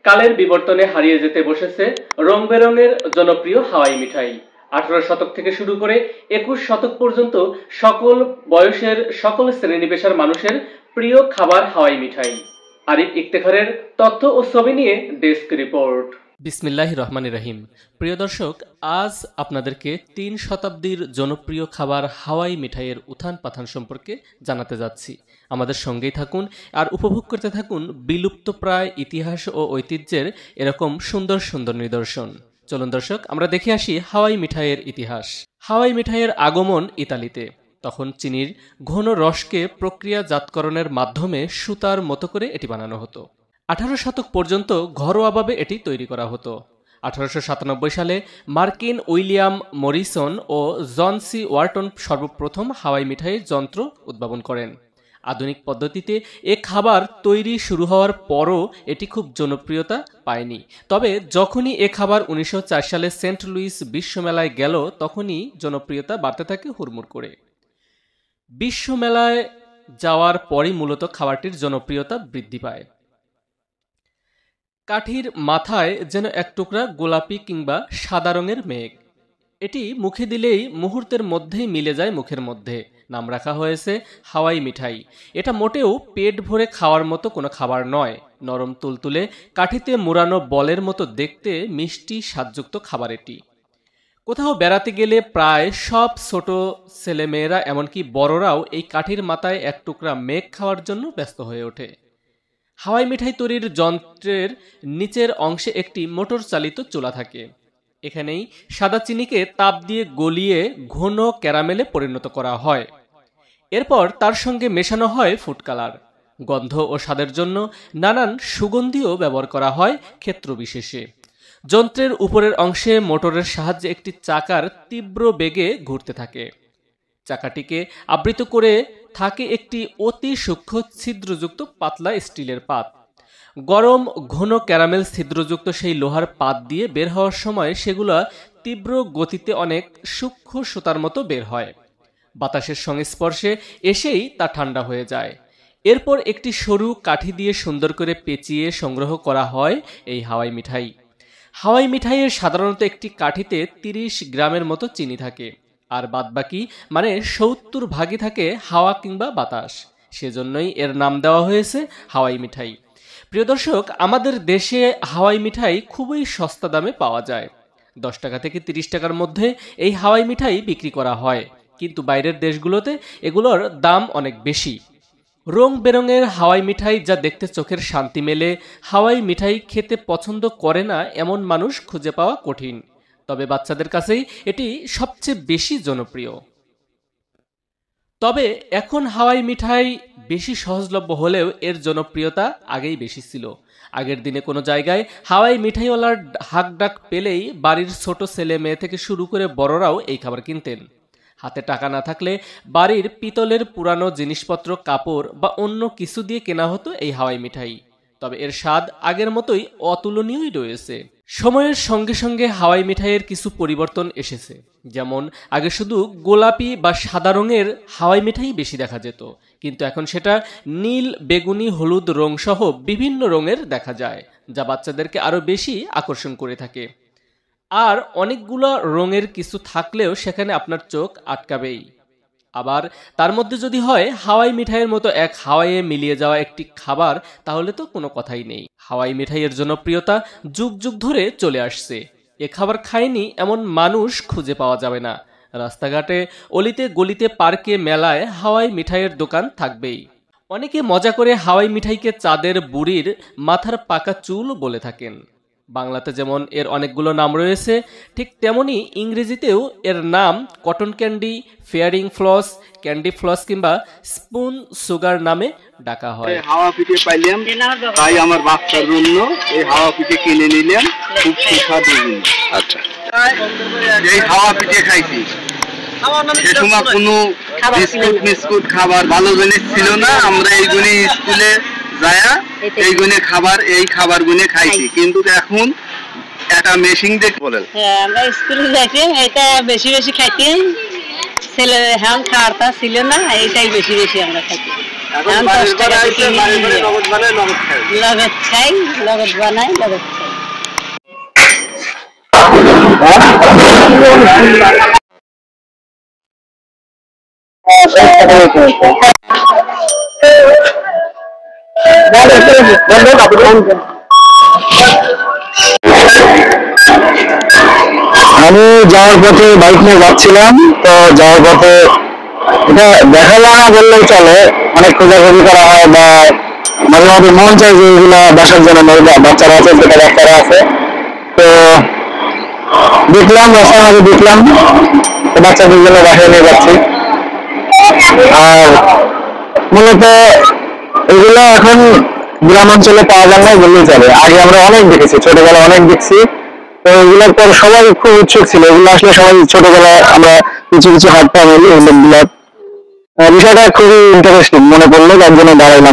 কালের বিবর্তনে হারিয়ে যেতে বসেছে রং বেরঙের জনপ্রিয় হাওয়াই মিঠাই। 18 শতক থেকে শুরু করে 21 শতক পর্যন্ত সকল বয়সের সকল শ্রেণী পেশার মানুষের প্রিয় খাবার হাওয়াই মিঠাই। আরিফ ইফতেখারের তথ্য ও ছবি নিয়ে ডেস্ক রিপোর্ট। বিসমিল্লাহির রহমানির রহিম। প্রিয় দর্শক, আজ আপনাদেরকে 3 শতাব্দীর জনপ্রিয় খাবার হাওয়াই মিঠাইয়ের উত্থান পাথান সম্পর্কে জানাতে যাচ্ছি। আমাদের সঙ্গেই থাকুন আর উপভোগ করতে থাকুন বিলুপ্তপ্রায় ইতিহাস ও ঐতিহ্যের এরকম সুন্দর সুন্দর নিদর্শন। চলুন দর্শক, আমরা দেখে আসি হাওয়াই মিঠাইয়ের ইতিহাস। হাওয়াই মিঠাইয়ের আগমন ইতালিতে। তখন চিনির ঘন রসকে প্রক্রিয়াজাতকরণের মাধ্যমে সুতার মতো করে এটি বানানো হতো। 18 শতক পর্যন্ত ঘরোয়াভাবে এটি তৈরি করা হতো। 1897 সালে মার্কিন উইলিয়াম মরিসন ও জন সি ওয়ার্টন সর্বপ্রথম হাওয়াই মিঠাইয়ের যন্ত্র উদ্ভাবন করেন। আধুনিক পদ্ধতিতে এ খাবার তৈরি শুরু হওয়ার পরও এটি খুব জনপ্রিয়তা পায়নি। তবে যখনই এ খাবার 1904 সালে সেন্ট লুইস বিশ্বমেলায় গেল, তখনই জনপ্রিয়তা বাড়তে থাকে হুড়মুড় করে। বিশ্বমেলায় যাওয়ার পরই মূলত খাবারটির জনপ্রিয়তা বৃদ্ধি পায়। কাঠির মাথায় যেন এক টুকরা গোলাপি কিংবা সাদা রঙের মেঘ, এটি মুখে দিলেই মুহূর্তের মধ্যেই মিলে যায় মুখের মধ্যে। নাম রাখা হয়েছে হাওয়াই মিঠাই। এটা মোটেও পেট ভরে খাওয়ার মতো কোনো খাবার নয়। নরম তুলতুলে কাঠিতে মুড়ানো বলের মতো দেখতে মিষ্টি স্বাদযুক্ত খাবার এটি। কোথাও বেড়াতে গেলে প্রায় সব ছোট ছেলেমেয়েরা এমনকি বড়রাও এই কাঠির মাথায় এক টুকরা মেঘ খাওয়ার জন্য ব্যস্ত হয়ে ওঠে। হাওয়াই মিঠাই তৈরির যন্ত্রের নিচের অংশে একটি মোটর চালিত চুলা থাকে। এখানেই সাদা চিনিকে তাপ দিয়ে গলিয়ে ঘন ক্যারামেলে পরিণত করা হয়। এরপর তার সঙ্গে মেশানো হয় ফুড কালার। গন্ধ ও স্বাদের জন্য নানান সুগন্ধিও ব্যবহার করা হয় ক্ষেত্র বিশেষে। যন্ত্রের উপরের অংশে মোটরের সাহায্যে একটি চাকার তীব্র বেগে ঘুরতে থাকে। চাকাটিকে আবৃত করে থাকে একটি অতি সূক্ষ্ম ছিদ্রযুক্ত পাতলা স্টিলের পাত। গরম ঘন ক্যারামেল ছিদ্রযুক্ত সেই লোহার পাত দিয়ে বের হওয়ার সময় সেগুলো তীব্র গতিতে অনেক সূক্ষ্ম সুতার মতো বের হয়। বাতাসের সংস্পর্শে এসেই তা ঠান্ডা হয়ে যায়। এরপর একটি সরু কাঠি দিয়ে সুন্দর করে পেঁচিয়ে সংগ্রহ করা হয় এই হাওয়াই মিঠাই। হাওয়াই মিঠাইয়ের সাধারণত একটি কাঠিতে 30 গ্রামের মতো চিনি থাকে, আর বাদবাকি মানে 70 ভাগই থাকে হাওয়া কিংবা বাতাস। সেজন্যই এর নাম দেওয়া হয়েছে হাওয়াই মিঠাই। প্রিয় দর্শক, আমাদের দেশে হাওয়াই মিঠাই খুবই সস্তা দামে পাওয়া যায়। 10 টাকা থেকে 30 টাকার মধ্যে এই হাওয়াই মিঠাই বিক্রি করা হয়, কিন্তু বাইরের দেশগুলোতে এগুলোর দাম অনেক বেশি। রং বেরঙের হাওয়াই মিঠাই যা দেখতে চোখের শান্তি মেলে, হাওয়াই মিঠাই খেতে পছন্দ করে না এমন মানুষ খুঁজে পাওয়া কঠিন। তবে বাচ্চাদের কাছেই এটি সবচেয়ে বেশি জনপ্রিয়। তবে এখন হাওয়াই মিঠাই বেশি সহজলভ্য হলেও এর জনপ্রিয়তা আগেই বেশি ছিল। আগের দিনে কোনো জায়গায় হাওয়াই মিঠাইওয়ালার হাক ডাক পেলেই বাড়ির ছোট ছেলে মেয়ে থেকে শুরু করে বড়রাও এই খাবার কিনতেন। হাতে টাকা না থাকলে বাড়ির পিতলের পুরানো জিনিসপত্র, কাপড় বা অন্য কিছু দিয়ে কেনা হতো এই হাওয়াই মিঠাই। তবে এর স্বাদ আগের মতোই অতুলনীয়ই রয়েছে। সময়ের সঙ্গে সঙ্গে হাওয়াই মিঠাইয়ের কিছু পরিবর্তন এসেছে। যেমন আগে শুধু গোলাপি বা সাদা রঙের হাওয়াই মিঠাই বেশি দেখা যেত, কিন্তু এখন সেটা নীল, বেগুনি, হলুদ রং সহ বিভিন্ন রঙের দেখা যায়, যা বাচ্চাদেরকে আরো বেশি আকর্ষণ করে থাকে। আর অনেকগুলো রঙের কিছু থাকলেও সেখানে আপনার চোখ আটকাবেই। আবার তার মধ্যে যদি হয় হাওয়াই মিঠাইয়ের মতো এক হাওয়াইয়ে মিলিয়ে যাওয়া একটি খাবার, তাহলে তো কোনো কথাই নেই। হাওয়াই মিঠাইয়ের জনপ্রিয়তা যুগ যুগ ধরে চলে আসছে। এ খাবার খায়নি এমন মানুষ খুঁজে পাওয়া যাবে না। রাস্তাঘাটে, অলিতে গলিতে, পার্কে, মেলায় হাওয়াই মিঠাইয়ের দোকান থাকবেই। অনেকে মজা করে হাওয়াই মিঠাইকে চাঁদের বুড়ির মাথার পাকা চুল বলে থাকেন। বাংলাতে যেমন এর অনেকগুলো নাম রয়েছে, ঠিক তেমনি ইংরেজিতেও এর নাম cotton candy, fairy floss, candy floss কিংবা স্পুন সুগার নামে ডাকা হয়। হাওয়া পিঠে পাইলাম, তাই আমার বাচ্চার জন্য এই হাওয়া পিঠে কিনে নিলাম, খুব সুস্বাদু। আচ্ছা, এই হাওয়া পিঠে খাইছি। সে সময় কোনো বিস্কুট খাবার ভালো জিনিস ছিল না। আমরা এইগুলি স্কুলে যায়া এই খাবার গুনে খাইছি, কিন্তু এখন একটা মেশিন দেখে বলেন। হ্যাঁ, আমরা স্কুলে যাইছি, এটা বেশি বেশি খাইছি। ছেলে এখন খাওয়াটা ছিল না, এইটাই বেশি বেশি আমরা খাইছি। এখন বাড়ির ঘর আইছে, বাড়ির ঘরে নগদ বানায় নগদ খায়। লগত খাই, লগত বানাই, লগত খাই। আমি যাওয়ার পথে বাইক নিয়ে যাচ্ছিলাম, তো যাওয়ার পথে এটা দেখা যায় না বললেই চলে, অনেক খোঁজাখুঁজি করা হয় বা মাঝে মাঝে মন চাই যে এগুলা দেখার জন্য, বাচ্চারা আছে, ছোট বাচ্চারা আছে, তো দেখলাম রাস্তার মাঝে দেখলাম, তো বাচ্চাদের জন্য বাসায় নিয়ে যাচ্ছি। আর মূলত এগুলো এখন গ্রাম অঞ্চলে পাওয়া যায় না বললেই চলে। আগে আমরা অনেক দেখেছি, ছোটবেলায় অনেক দেখছি, তো এগুলোর পর সবাই খুব উৎসুক ছিল। এগুলো আসলে সবাই ছোটবেলায় আমরা কিছু কিছু হাত পা মিলি, বিষয়টা খুবই ইন্টারেস্টিং মনে পড়লো, তার জন্য দাঁড়াইলাম।